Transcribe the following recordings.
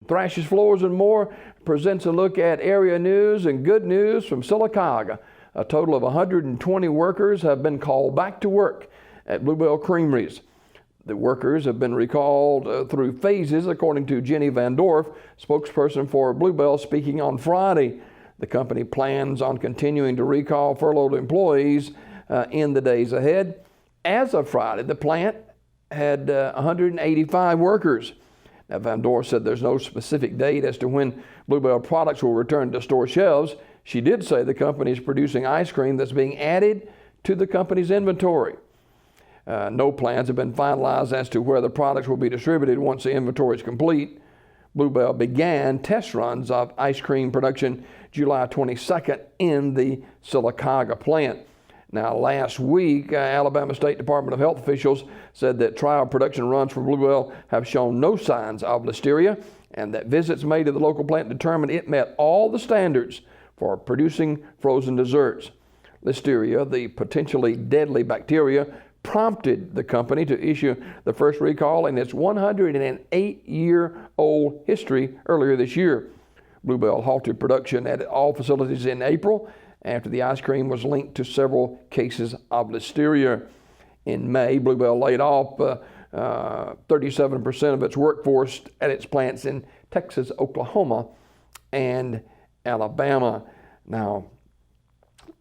Thrashes, Floors, and More presents a look at area news and good news from Sylacauga. A total of 120 workers have been called back to work at Bluebell Creameries. The workers have been recalled through phases, according to Jenny Van Dorf, spokesperson for Bluebell, speaking on Friday. The company plans on continuing to recall furloughed employees in the days ahead. As of Friday, the plant had 185 workers. Now, Van Dorf said there's no specific date as to when Bluebell products will return to store shelves. She did say the company is producing ice cream that's being added to the company's inventory. No plans have been finalized as to where the products will be distributed once the inventory is complete. Bluebell began test runs of ice cream production July 22nd in the Sylacauga plant. Now, last week, Alabama State Department of Health officials said that trial production runs for Bluebell have shown no signs of listeria, and that visits made to the local plant determined it met all the standards for producing frozen desserts. Listeria, the potentially deadly bacteria, prompted the company to issue the first recall in its 108-year-old history earlier this year. Bluebell halted production at all facilities in April after the ice cream was linked to several cases of listeria. In May, Bluebell laid off 37% of its workforce at its plants in Texas, Oklahoma, and Alabama. Now,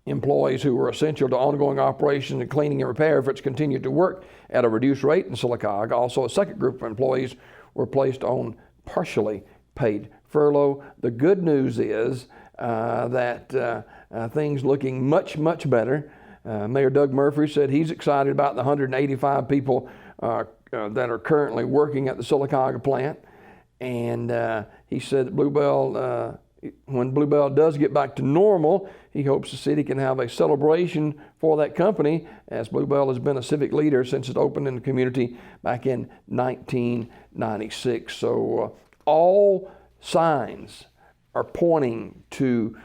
employees who were essential to ongoing operations and cleaning and repair efforts continued to work at a reduced rate in Sylacauga. Also, a second group of employees were placed on partially paid furlough. The good news is that things looking much better. Mayor Doug Murphy said he's excited about the 185 people that are currently working at the Sylacauga plant, and he said that Bluebell, when Bluebell does get back to normal, he hopes the city can have a celebration for that company, as Bluebell has been a civic leader since it opened in the community back in 1996. So all signs are pointing to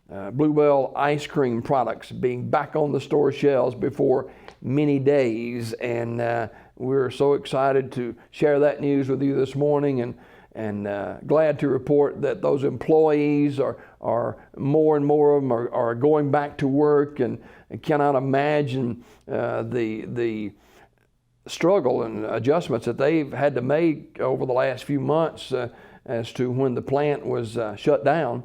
Bluebell ice cream products being back on the store shelves before many days, and we're so excited to share that news with you this morning, and glad to report that those employees are more and more of them are going back to work, and cannot imagine the struggle and adjustments that they've had to make over the last few months as to when the plant was shut down.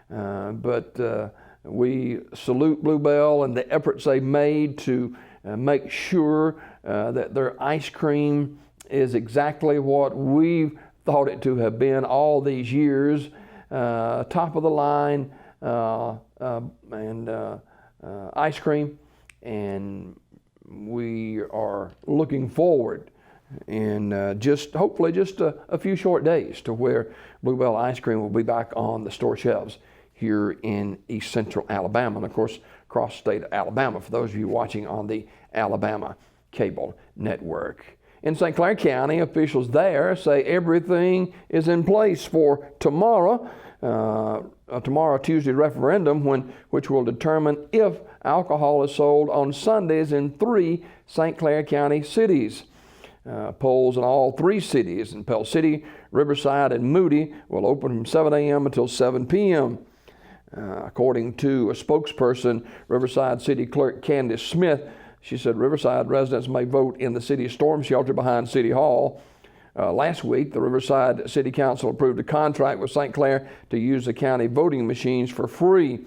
But we salute Bluebell and the efforts they've made to make sure that their ice cream is exactly what we've thought it to have been all these years, top of the line ice cream, and we are looking forward in hopefully just a few short days to where Bluebell ice cream will be back on the store shelves here in East Central Alabama, and of course across the state of Alabama for those of you watching on the Alabama Cable Network. In St. Clair County, officials there say everything is in place for tomorrow, Tuesday referendum, which will determine if alcohol is sold on Sundays in 3 St. Clair County cities. Polls in all 3 cities, in Pell City, Riverside, and Moody, will open from 7 a.m. until 7 p.m. According to a spokesperson, Riverside City Clerk Candace Smith, she said Riverside residents may vote in the city's storm shelter behind City Hall. Last week, the Riverside City Council approved a contract with St. Clair to use the county voting machines for free.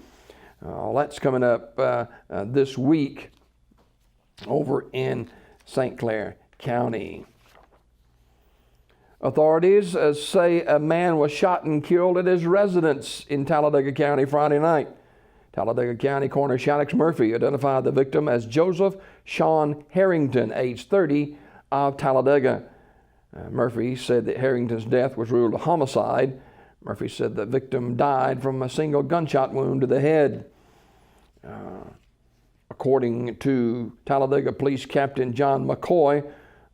That's coming up this week over in St. Clair County. Authorities say a man was shot and killed at his residence in Talladega County Friday night. Talladega County Coroner Shaddix Murphy identified the victim as Joseph Sean Harrington, age 30, of Talladega. Murphy said that Harrington's death was ruled a homicide. Murphy said the victim died from a single gunshot wound to the head. According to Talladega Police Captain John McCoy,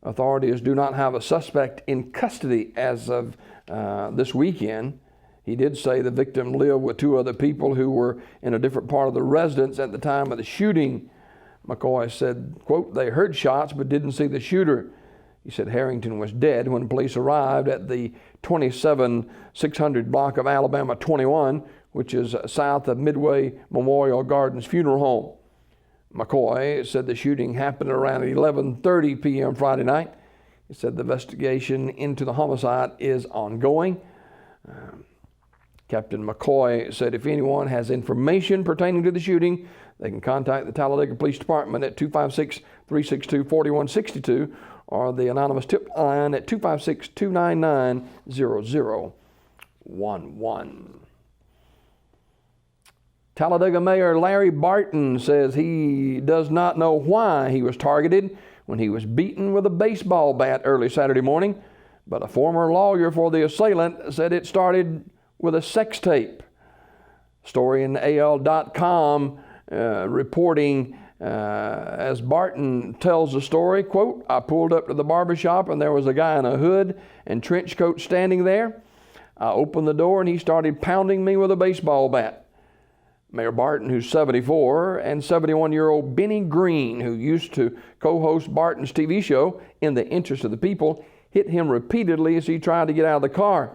authorities do not have a suspect in custody as of this weekend. He did say the victim lived with 2 other people who were in a different part of the residence at the time of the shooting. McCoy said, quote, they heard shots but didn't see the shooter. He said Harrington was dead when police arrived at the 27600 block of Alabama 21, which is south of Midway Memorial Gardens Funeral Home. McCoy said the shooting happened around 11:30 p.m. Friday night. He said the investigation into the homicide is ongoing. Captain McCoy said if anyone has information pertaining to the shooting, they can contact the Talladega Police Department at 256-362-4162 or the anonymous tip line at 256-299-0011. Talladega Mayor Larry Barton says he does not know why he was targeted when he was beaten with a baseball bat early Saturday morning, but a former lawyer for the assailant said it started with a sex tape. Story in AL.com reporting as Barton tells the story, quote, I pulled up to the barbershop and there was a guy in a hood and trench coat standing there. I opened the door and he started pounding me with a baseball bat. Mayor Barton, who's 74, and 71-year-old Benny Green, who used to co-host Barton's TV show In the Interest of the People, hit him repeatedly as he tried to get out of the car.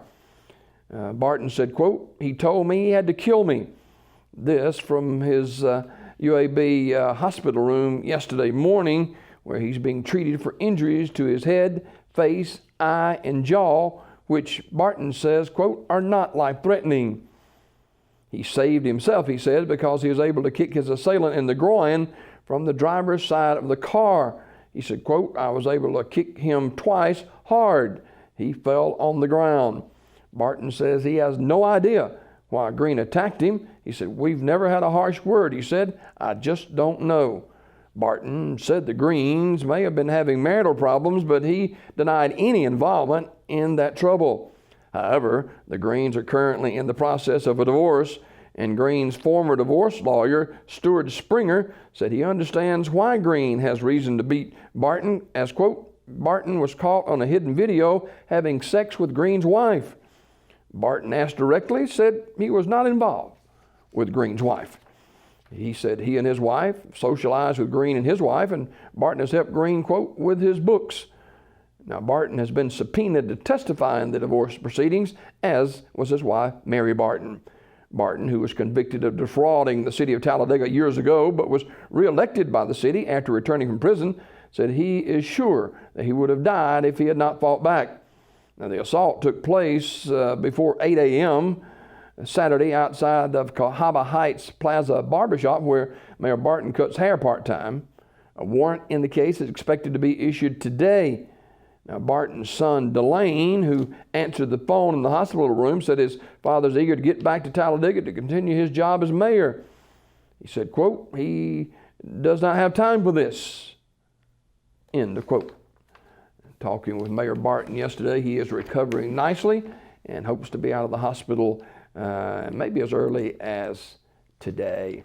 Barton said, quote, he told me he had to kill me. This from his UAB hospital room yesterday morning, where he's being treated for injuries to his head, face, eye, and jaw, which Barton says, quote, are not life-threatening. He saved himself, he said, because he was able to kick his assailant in the groin from the driver's side of the car. He said, quote, I was able to kick him twice hard. He fell on the ground. Barton says he has no idea why Green attacked him. He said, we've never had a harsh word. He said, I just don't know. Barton said the Greens may have been having marital problems, but he denied any involvement in that trouble. However, the Greens are currently in the process of a divorce, and Green's former divorce lawyer, Stuart Springer, said he understands why Green has reason to beat Barton, as, quote, Barton was caught on a hidden video having sex with Green's wife. Barton asked directly, said he was not involved with Green's wife. He said he and his wife socialized with Green and his wife, and Barton has helped Green, quote, with his books. Now, Barton has been subpoenaed to testify in the divorce proceedings, as was his wife, Mary Barton. Barton, who was convicted of defrauding the city of Talladega years ago, but was reelected by the city after returning from prison, said he is sure that he would have died if he had not fought back. Now, the assault took place before 8 a.m. Saturday outside of Cahaba Heights Plaza Barbershop, where Mayor Barton cuts hair part-time. A warrant in the case is expected to be issued today. Now, Barton's son, Delane, who answered the phone in the hospital room, said his father's eager to get back to Talladega to continue his job as mayor. He said, quote, he does not have time for this, end of quote. Talking with Mayor Barton yesterday, he is recovering nicely and hopes to be out of the hospital maybe as early as today.